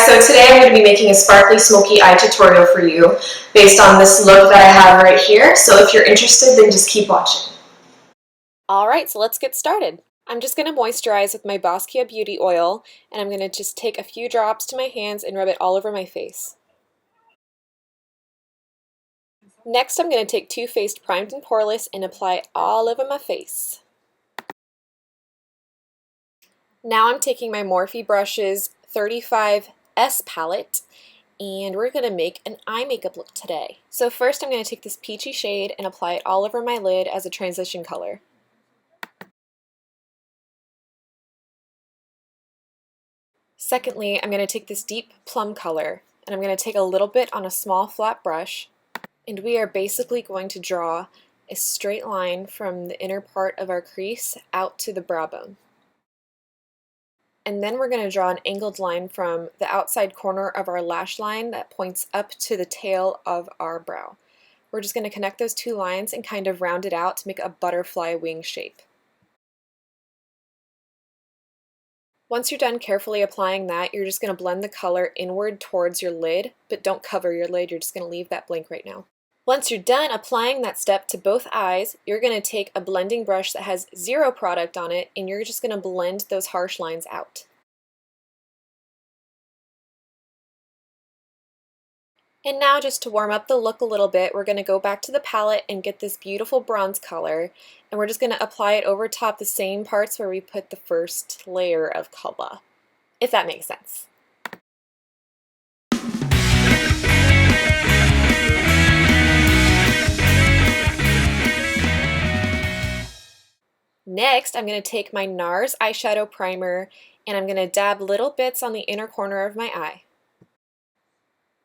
guys, so today I'm going to be making a sparkly smoky eye tutorial for you based on this look that I have right here. So if you're interested, then just keep watching. Alright, so let's get started. I'm just going to moisturize with my Boscia Beauty Oil, and I'm going to just take a few drops to my hands and rub it all over my face. Next, I'm going to take Too Faced Primed and Poreless and apply all over my face. Now I'm taking my Morphe Brushes 35S palette, and we're going to make an eye makeup look today. So first I'm going to take this peachy shade and apply it all over my lid as a transition color. Secondly, I'm going to take this deep plum color, and I'm going to take a little bit on a small flat brush, and we are basically going to draw a straight line from the inner part of our crease out to the brow bone. And then we're going to draw an angled line from the outside corner of our lash line that points up to the tail of our brow. We're just going to connect those two lines and kind of round it out to make a butterfly wing shape. Once you're done carefully applying that, you're just going to blend the color inward towards your lid, but don't cover your lid, you're just going to leave that blank right now. Once you're done applying that step to both eyes, you're going to take a blending brush that has zero product on it, and you're just going to blend those harsh lines out. And now, just to warm up the look a little bit, we're going to go back to the palette and get this beautiful bronze color, and we're just going to apply it over top the same parts where we put the first layer of color, if that makes sense. Next, I'm going to take my NARS eyeshadow primer, and I'm going to dab little bits on the inner corner of my eye.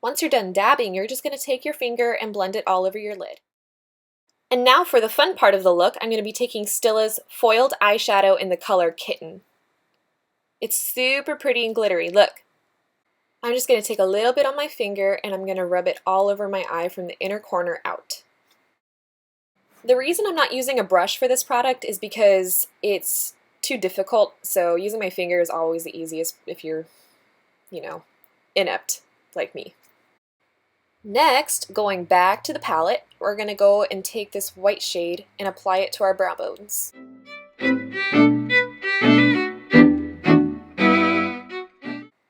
Once you're done dabbing, you're just going to take your finger and blend it all over your lid. And now for the fun part of the look, I'm going to be taking Stilla's foiled eyeshadow in the color Kitten. It's super pretty and glittery, look. I'm just going to take a little bit on my finger, and I'm going to rub it all over my eye from the inner corner out. The reason I'm not using a brush for this product is because it's too difficult, so using my finger is always the easiest if you're, inept like me. Next, going back to the palette, we're going to go and take this white shade and apply it to our brow bones.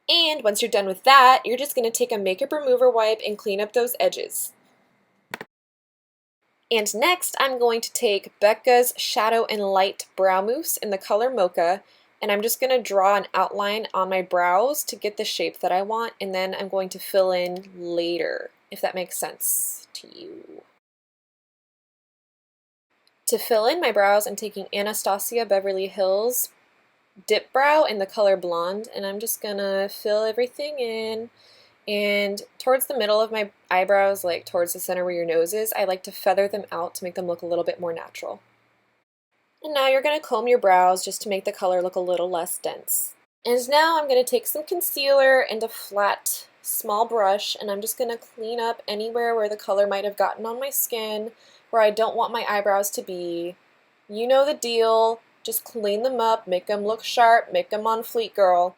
And once you're done with that, you're just going to take a makeup remover wipe and clean up those edges. And next, I'm going to take Becca's Shadow and Light Brow Mousse in the color Mocha, and I'm just going to draw an outline on my brows to get the shape that I want, and then I'm going to fill in later, if that makes sense to you. To fill in my brows, I'm taking Anastasia Beverly Hills Dip Brow in the color Blonde, and I'm just going to fill everything in. And towards the middle of my eyebrows, like towards the center where your nose is, I like to feather them out to make them look a little bit more natural. And now you're going to comb your brows just to make the color look a little less dense. And now I'm going to take some concealer and a flat, small brush, and I'm just going to clean up anywhere where the color might have gotten on my skin, where I don't want my eyebrows to be. You know the deal. Just clean them up, make them look sharp, make them on fleek, girl.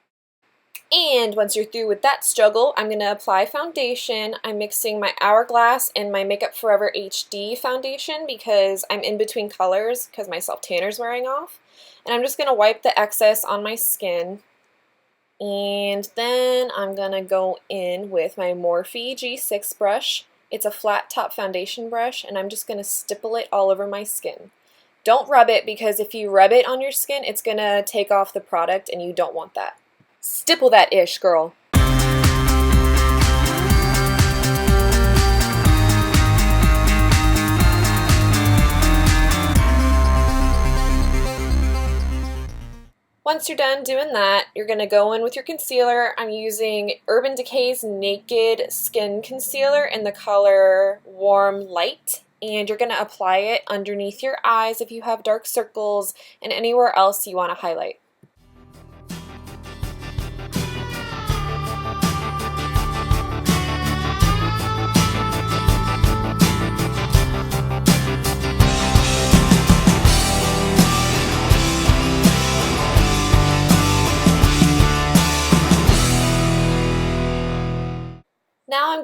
And once you're through with that struggle, I'm going to apply foundation. I'm mixing my Hourglass and my Makeup Forever HD foundation because I'm in between colors because my self-tanner's wearing off. And I'm just going to wipe the excess on my skin. And then I'm going to go in with my Morphe G6 brush. It's a flat top foundation brush, and I'm just going to stipple it all over my skin. Don't rub it, because if you rub it on your skin, it's going to take off the product, and you don't want that. Stipple that ish, girl. Once you're done doing that, you're going to go in with your concealer. I'm using Urban Decay's Naked Skin Concealer in the color Warm Light. And you're going to apply it underneath your eyes if you have dark circles and anywhere else you want to highlight.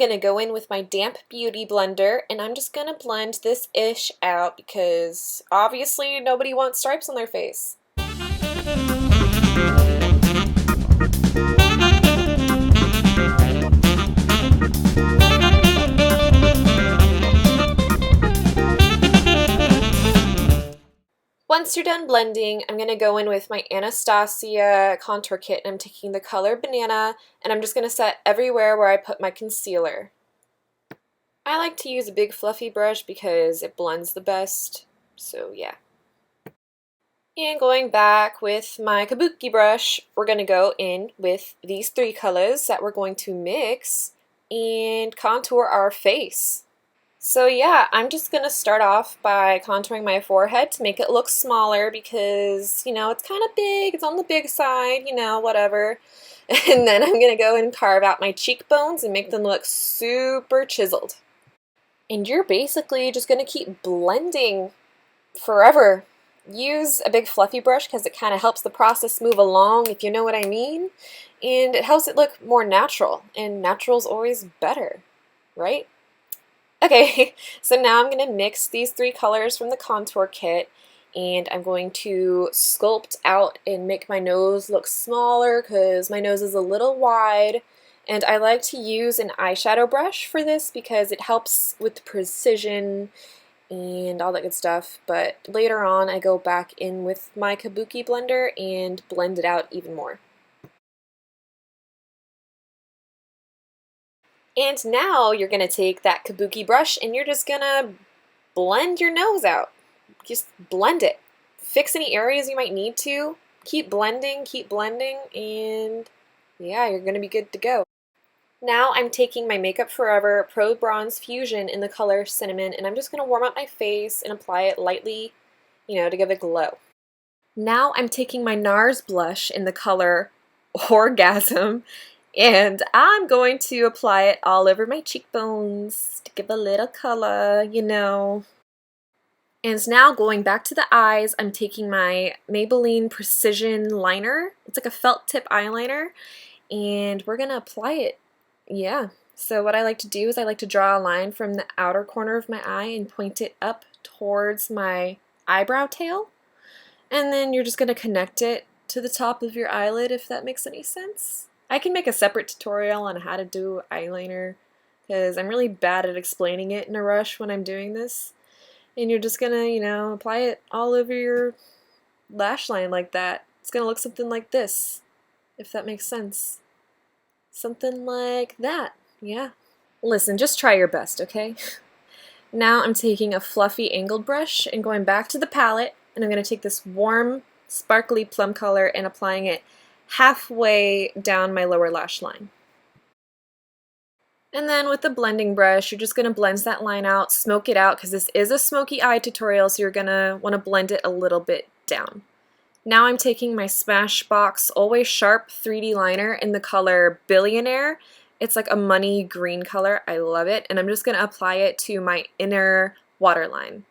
gonna go in with my damp beauty blender and I'm just gonna blend this ish out because obviously nobody wants stripes on their face. Once you're done blending, I'm going to go in with my Anastasia contour kit and I'm taking the color Banana and I'm just going to set everywhere where I put my concealer. I like to use a big fluffy brush because it blends the best, so yeah. And going back with my kabuki brush, we're going to go in with these three colors that we're going to mix and contour our face. So yeah, I'm just going to start off by contouring my forehead to make it look smaller because, you know, it's kind of big, it's on the big side, you know, whatever. And then I'm going to go and carve out my cheekbones and make them look super chiseled. And you're basically just going to keep blending forever. Use a big fluffy brush because it kind of helps the process move along, if you know what I mean. And it helps it look more natural, and natural's always better, right? Okay, so now I'm going to mix these three colors from the contour kit and I'm going to sculpt out and make my nose look smaller because my nose is a little wide, and I like to use an eyeshadow brush for this because it helps with precision and all that good stuff, but later on I go back in with my kabuki blender and blend it out even more. And now you're going to take that kabuki brush and you're just going to blend your nose out. Just blend it. Fix any areas you might need to. Keep blending, and yeah, you're going to be good to go. Now I'm taking my Makeup Forever Pro Bronze Fusion in the color Cinnamon, and I'm just going to warm up my face and apply it lightly, you know, to give it glow. Now I'm taking my NARS blush in the color Orgasm, and I'm going to apply it all over my cheekbones to give a little color, you know. And now going back to the eyes, I'm taking my Maybelline Precision Liner. It's like a felt tip eyeliner, and we're going to apply it. Yeah, so what I like to do is I like to draw a line from the outer corner of my eye and point it up towards my eyebrow tail. And then you're just going to connect it to the top of your eyelid, if that makes any sense. I can make a separate tutorial on how to do eyeliner because I'm really bad at explaining it in a rush when I'm doing this. And you're just going to, you know, apply it all over your lash line like that. It's going to look something like this, if that makes sense. Something like that, yeah. Listen, just try your best, okay? Now I'm taking a fluffy angled brush and going back to the palette, and I'm going to take this warm, sparkly plum color and applying it halfway down my lower lash line. And then with the blending brush, you're just going to blend that line out, smoke it out, because this is a smoky eye tutorial, so you're going to want to blend it a little bit down. Now I'm taking my Smashbox Always Sharp 3D liner in the color Billionaire. It's like a money green color. I love it. And I'm just going to apply it to my inner waterline.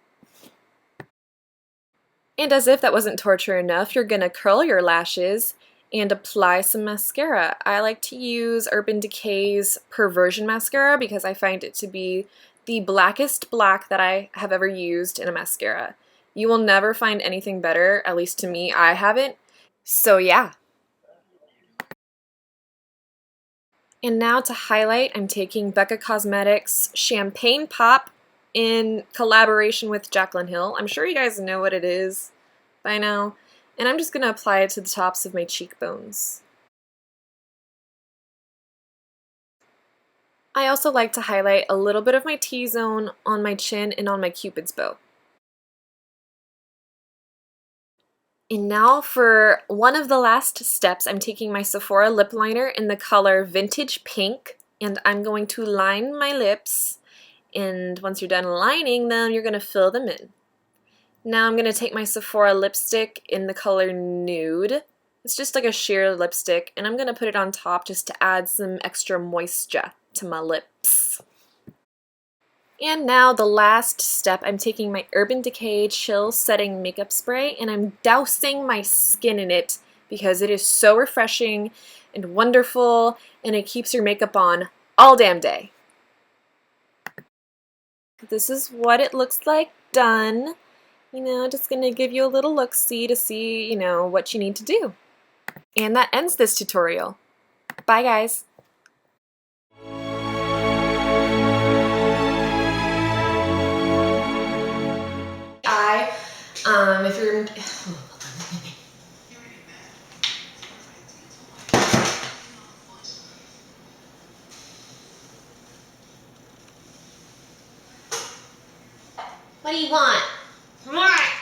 And as if that wasn't torture enough, you're going to curl your lashes and apply some mascara. I like to use Urban Decay's Perversion Mascara because I find it to be the blackest black that I have ever used in a mascara. You will never find anything better, at least to me, I haven't. So yeah. And now to highlight, I'm taking Becca Cosmetics Champagne Pop in collaboration with Jaclyn Hill. I'm sure you guys know what it is by now. And I'm just going to apply it to the tops of my cheekbones. I also like to highlight a little bit of my T-zone on my chin and on my Cupid's bow. And now for one of the last steps, I'm taking my Sephora lip liner in the color Vintage Pink, and I'm going to line my lips, and once you're done lining them, you're going to fill them in. Now I'm going to take my Sephora lipstick in the color Nude. It's just like a sheer lipstick, and I'm going to put it on top just to add some extra moisture to my lips. And now the last step, I'm taking my Urban Decay Chill Setting Makeup Spray and I'm dousing my skin in it because it is so refreshing and wonderful and it keeps your makeup on all damn day. this is what it looks like done. You know, just gonna give you a little look-see to see, you know, what you need to do. And that ends this tutorial. Bye, guys. If you're What do you want?